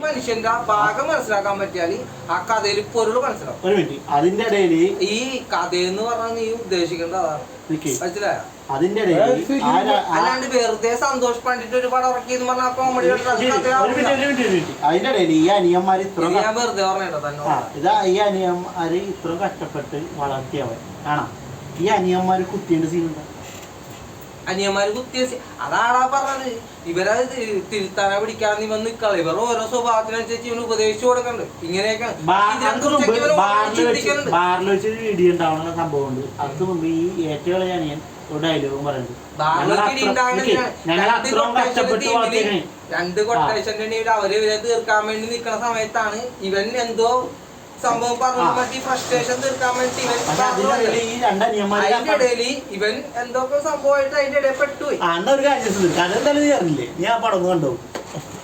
മനുഷ്യന്റെ ഭാഗം മനസ്സിലാക്കാൻ പറ്റിയാല് ആ കഥയിൽ പൊരുൾ മനസ്സിലാവും. അതിന്റെ ഇടയിൽ ഈ കഥയെന്ന് പറഞ്ഞാൽ നീ ഉദ്ദേശിക്കേണ്ട അതാണ്. മനസ്സിലായോ? അതിന്റെ അല്ലാണ്ട് വെറുതെ സന്തോഷ് പണ്ടിട്ട് ഒരു പടം ഇറക്കിയെന്ന് പറഞ്ഞാൽ കോമഡി അതിന്റെ ഇടയിൽ ഈ അനിയന്മാര് ഇത്ര ഞാൻ വെറുതെ പറഞ്ഞോ തന്നെ. ഈ അനിയന്മാര് ഇത്ര കഷ്ടപ്പെട്ട് വളർത്തിയവൻ കാണാം. ഈ അനിയന്മാര് കുത്തിയുടെ സീനുണ്ടോ? അനിയന്മാര് കുത്തിയ അതാടാ പറഞ്ഞത്. ഇവരത് തിരുത്താനെ പിടിക്കാതെ നീ വന്ന് നിക്കളെ. ഇവർ ഓരോ സ്വഭാവത്തിനനുസരിച്ച് ഇവന് ഉപദേശിച്ചു കൊടുക്കണ്ട്. ഇങ്ങനെയൊക്കെ ബാറിൽ വെച്ച് വീഡിയോ ഉണ്ടാവുന്ന സംഭവം ഉണ്ട്. അത് മുമ്പ് ഈ ഏറ്റവും വലിയ അനിയൻ ഒരു ഡയലോഗും പറയുന്നുണ്ട്. രണ്ട് കൊട്ടേഷന്റെ അവര് ഇവരെ തീർക്കാൻ വേണ്ടി നിൽക്കുന്ന സമയത്താണ് ഇവൻ എന്തോ സംഭവം പറഞ്ഞു മറ്റേ ഫ്രസ്ട്രേഷൻ തീർക്കാൻ വേണ്ടി അതിന്റെ ഇടയിൽ ഇവൻ എന്തൊക്കെ സംഭവമായിട്ട് അതിന്റെ ഇടയിൽ പെട്ടുപോയി.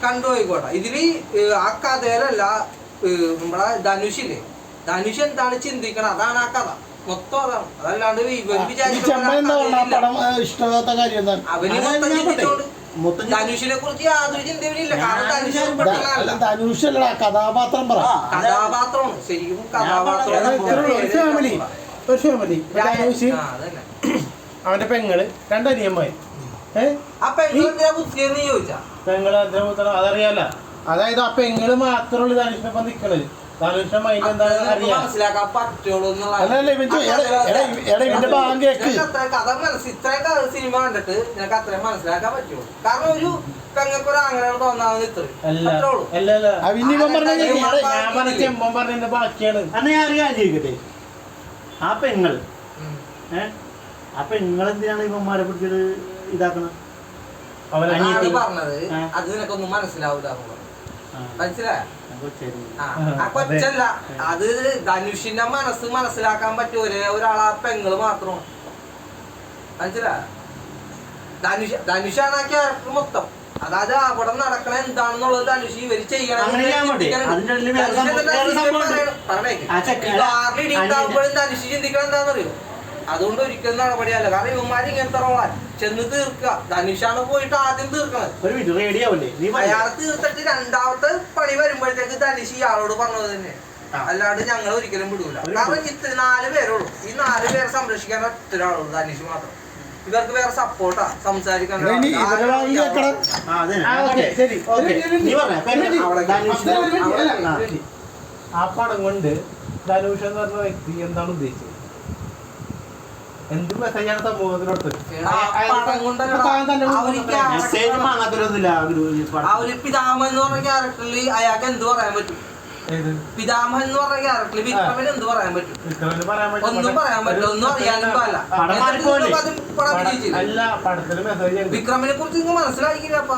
കണ്ടുപോയിക്കോട്ടെ. ഇതില് ആ കഥയിലല്ല നമ്മളെ ധനുഷില്ലേ, ധനുഷ് എന്താണ് ചിന്തിക്കണം അതാണ് ആ കഥ മൊത്തം. അതാണ്. അതല്ലാണ്ട് ഇവൻ അവന് മൊത്തം ചിന്തിച്ചോണ്ട് ധനുഷിനെ കുറിച്ച് യാതൊരു ചിന്തയില്ല. കാരണം ധനുഷല്ല കഥാപാത്രം പറ. കഥാപാത്രമാണ് ശരിക്കും കഥാപാത്രം. അവന്റെ പെങ്ങള് രണ്ടനിയന്മാര്. ആ പെങ്ങളെ ബുദ്ധിയെന്ന് ചോദിച്ചാ പെങ്ങള് അതറിയാല. അതായത് ആ പെങ്ങള് മാത്രമുള്ള ധനുഷിനൊപ്പം നിക്കണത്. ധനുഷിന്റെ മൈൻഡ് എന്താണെന്ന് അറിയാം. മനസ്സിലാക്കാൻ പറ്റുള്ളൂ എന്നുള്ള ഇത്രയും സിനിമ കണ്ടിട്ട് ഞങ്ങൾക്ക് അത്രയും മനസ്സിലാക്കാൻ പറ്റുള്ളൂ. കാരണം ഒരു പെങ്ങൾക്കൊരു അങ്ങനെ തോന്നാവുന്ന ബാക്കിയാണ്. അന്ന് ഞാൻ അറിയാൻ ചെയ്യട്ടെ ആ പെങ്ങൾ എന്തിനാണ് ഇവന്മാരെ പിടിച്ചത് ഇതാക്കുന്നത് പറഞ്ഞത്. അത് നിനക്കൊന്നും മനസ്സിലാവൂല. മനസ്സിലായോ? ആ കൊച്ചല്ല, അത് ധനുഷിന്റെ മനസ്സിലാക്കാൻ പറ്റിയ ഒരാളാ പെങ്ങള് മാത്രമാണ്. മനസ്സിലായോ? ധനുഷാണ് ആ ക്യാരക്ടർ മൊത്തം. അതായത് അവിടെ നടക്കണ എന്താണെന്നുള്ളത് ധനുഷ് ഇവര് ചെയ്യണം. ധനുഷ് ചിന്തിക്കണം എന്താണെന്നറിയോ? അതുകൊണ്ട് ഒരിക്കലും നടപടിയല്ല. കാരണം ഇവന്മാര് ഇങ്ങനത്തെ റോളാൻ ചെന്ന് തീർക്കുക. ധനുഷാണ് പോയിട്ട് ആദ്യം തീർക്കണത്. അയാൾ തീർത്തിട്ട് രണ്ടാമത്തെ പണി വരുമ്പോഴത്തേക്ക് ധനുഷ് ഇയാളോട് പറഞ്ഞത് തന്നെ. അല്ലാണ്ട് ഞങ്ങൾ ഒരിക്കലും വിടൂല. കാരണം ഇത്ര 4 പേരുള്ളൂ. ഈ 4 പേരെ സംരക്ഷിക്കാൻ ഒറ്റ ഒരാളുള്ളൂ, ധനുഷ് മാത്രം. ഇവർക്ക് വേറെ സപ്പോർട്ടാ സംസാരിക്കാൻ. ആ പടം കൊണ്ട് ധനുഷ് എന്ന് പറഞ്ഞ വ്യക്തി എന്താണ് ഉദ്ദേശിച്ചത്? എന്ത് മെസ്സേജാണ് സമൂഹത്തിനോട്? പിതാമഹൻ എന്ന് പറഞ്ഞ ക്യാരക്ടറിൽ അയാൾക്ക് എന്ത് പറയാൻ പറ്റും? പിതാമഹൻ എന്ന് പറഞ്ഞ ക്യാരക്ടറിൽ വിക്രമിന് എന്ത് പറയാൻ പറ്റും? ഒന്നും പറയാൻ പറ്റില്ല. ഒന്നും അറിയാനും പാടില്ല. വിക്രമിനെ കുറിച്ച് നിങ്ങൾക്ക് മനസ്സിലാക്കിയില്ലപ്പ.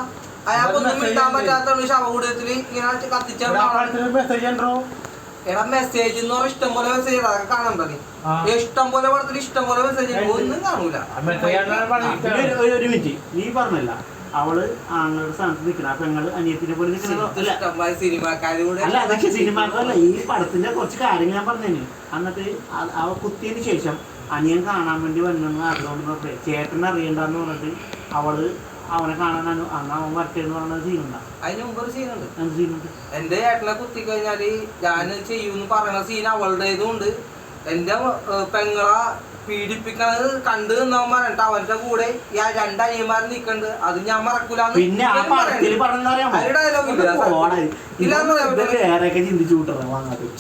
അയാൾക്കൊന്നും മിണ്ടാൻ പറ്റാത്ത ശവകൂടത്തിൽ ഇങ്ങനെ കത്തിച്ചോ. എടാ മെസ്സേജ് എന്ന് പറഞ്ഞാൽ ഇഷ്ടംപോലെ മെസ്സേജ് കാണണ്ടേ? ഇഷ്ടംപോലെ പടത്തിൽ ഇഷ്ടംപോലെ മെസ്സേജ് ഒന്നും കാണൂല. ഒരു മിനിറ്റ്, നീ പറഞ്ഞല്ല അവള് ആങ്ങളുടെ സ്ഥാനത്ത് നിൽക്കണം. ആ പെങ്ങള് അനിയത്തിനെ പോലെ സിനിമാക്കാരുടെ അതൊക്കെ സിനിമാക്കല്ല. ഈ പടത്തിന്റെ കുറച്ച് കാര്യങ്ങൾ ഞാൻ പറഞ്ഞു. എന്നിട്ട് അവ കുത്തിയതിന് ശേഷം അനിയൻ കാണാൻ വേണ്ടി വന്നെന്ന് അതുകൊണ്ട് ചേട്ടനെ അറിയണ്ടെന്ന് പറഞ്ഞിട്ട് അവള് അവനെ കാണാൻ അന്ന് അവൻ വരട്ടെന്ന് പറഞ്ഞ സീനുണ്ടാ. അതിന് മുമ്പ് ഒരു സീനുണ്ട്. എന്ത് സീനുണ്ട്? എന്റെ ചേട്ടനെ കുത്തി കഴിഞ്ഞാല് ഞാൻ ചെയ്യൂന്ന് പറയുന്ന സീൻ അവളുടേതുണ്ട്. എന്റെ പെങ്ങളെ പീഡിപ്പിക്കണത് കണ്ടു നിന്നവൻ പറഞ്ഞിട്ട് അവന്റെ കൂടെ ഈ 2 അനിയന്മാർ നിക്കണ്ട്. അത് ഞാൻ മറക്കൂല. പിന്നെ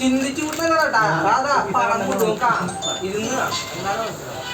ചിന്തിച്ചു കൂട്ടല്ലേട്ടാ. അതാ പടം മുഴുവൻ കാണാം ഇരുന്ന് എന്താണ് മനസ്സിലാവും.